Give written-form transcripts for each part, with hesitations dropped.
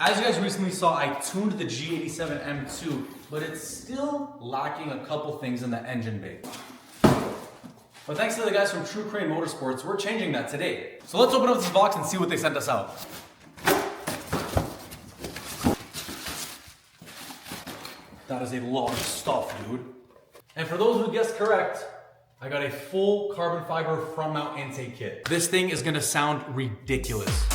As you guys recently saw, I tuned the G87 M2, but it's still lacking a couple things in the engine bay. But thanks to the guys from True Crane Motorsports, we're changing that today. So let's open up this box and see what they sent us out. That is a lot of stuff, dude. And for those who guessed correct, I got a full carbon fiber front mount intake kit. This thing is gonna sound ridiculous.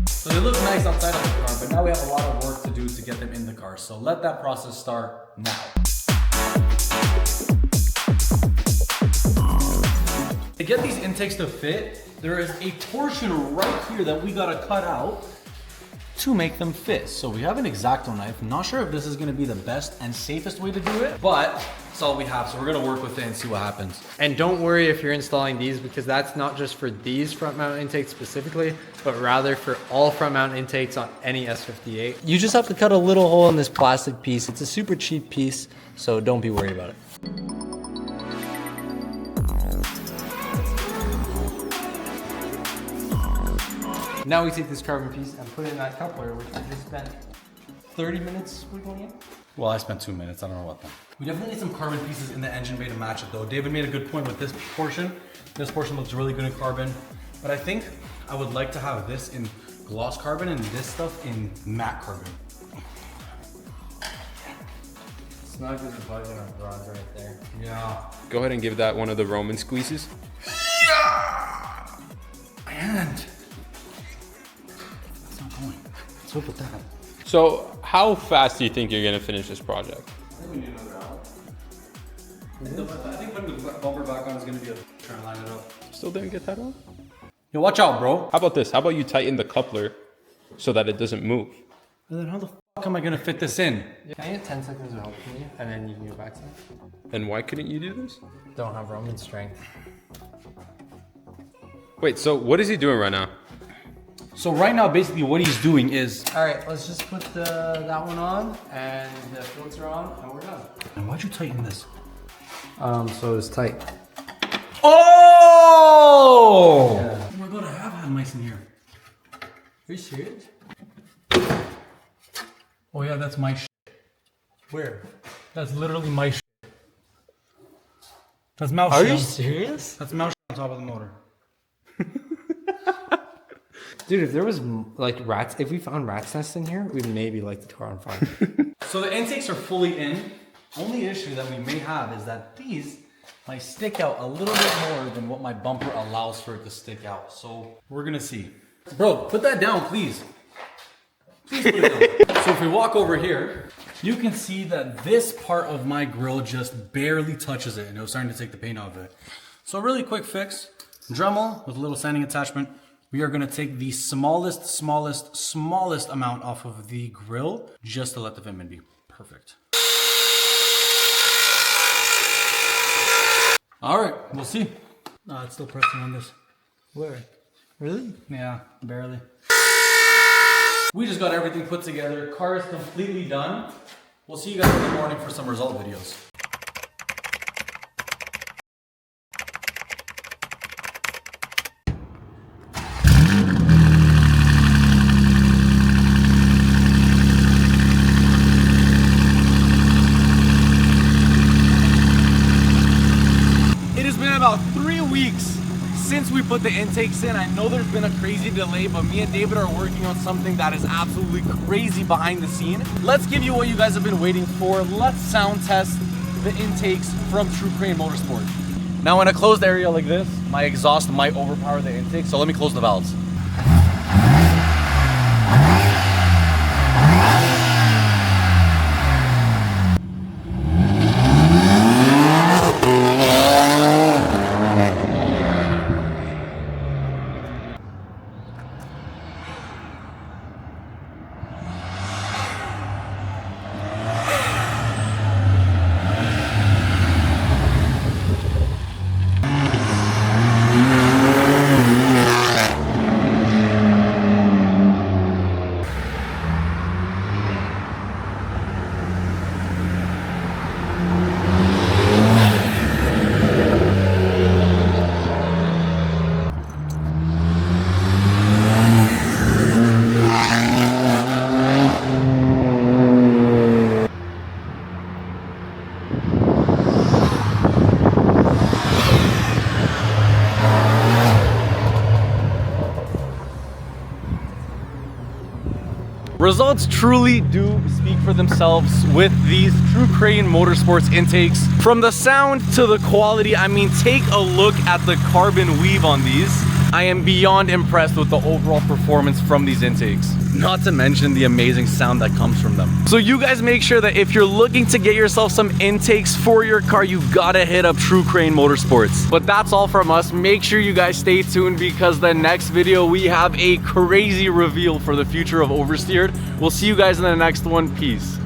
So they look nice outside of the car, but now we have a lot of work to do to get them in the car. So let that process start now. To get these intakes to fit, there is a portion right here that we gotta cut out to make them fit. So we have an X-Acto knife. I'm not sure if this is gonna be the best and safest way to do it, but it's all we have. So we're gonna work with it and see what happens. And don't worry if you're installing these, because that's not just for these front mount intakes specifically, but rather for all front mount intakes on any S58. You just have to cut a little hole in this plastic piece. It's a super cheap piece, so don't be worried about it. Now we take this carbon piece and put it in that coupler, which we just spent 30 minutes wiggling in. Well, I spent 2 minutes, I don't know what that. We definitely need some carbon pieces in the engine bay to match it though. David made a good point with this portion. This portion looks really good in carbon, but I think I would like to have this in gloss carbon and this stuff in matte carbon. Snug as a bug in our garage right there. Yeah. Go ahead and give that one of the Roman squeezes. Yeah! And it's not going. What's up with that? So how fast do you think you're gonna finish this project? I think we need another hour. I think putting the bumper back on is gonna be trying to line it up. Still didn't get that on? Yo, watch out, bro. How about this? How about you tighten the coupler so that it doesn't move? And then how the fuck am I gonna fit this in? Can I get 10 seconds of help from you? And then you can go back to it. And why couldn't you do this? Don't have Roman strength. Wait, so what is he doing right now? So right now, basically what he's doing is... All right, let's just put that one on and the filter on and we're done. And why'd you tighten this? So it's tight. Oh! Yeah. We're gonna have mice in here. Are you serious? Oh yeah, that's my shit. Where? That's literally my shit. That's mouse Are shit. you serious? That's mouse shit on top of the motor. Dude, if there was like rats, if we found rat's nests in here, we'd maybe light the car on fire. So the intakes are fully in. Only issue that we may have is that these might stick out a little bit more than what my bumper allows for it to stick out. So we're gonna see. Bro, put that down, please. Please put it down. So if we walk over here, you can see that this part of my grill just barely touches it and it was starting to take the paint off of it. So a really quick fix, Dremel with a little sanding attachment. We are gonna take the smallest amount off of the grill just to let the fitment be perfect. All right, we'll see. It's still pressing on this. Where? Really? Yeah, barely. We just got everything put together. Car is completely done. We'll see you guys in the morning for some result videos. About 3 weeks since we put the intakes in. I know there's been a crazy delay, but me and David are working on something that is absolutely crazy behind the scene. Let's give you what you guys have been waiting for. Let's sound test the intakes from True Crane Motorsport. Now in a closed area like this, my exhaust might overpower the intake, so let me close the valves. Results truly do speak for themselves with these True Crane Motorsports intakes. From the sound to the quality, I mean, take a look at the carbon weave on these. I am beyond impressed with the overall performance from these intakes. Not to mention the amazing sound that comes from them. So you guys make sure that if you're looking to get yourself some intakes for your car, you gotta hit up True Crane Motorsports. But that's all from us. Make sure you guys stay tuned because the next video we have a crazy reveal for the future of Oversteered. We'll see you guys in the next one. Peace.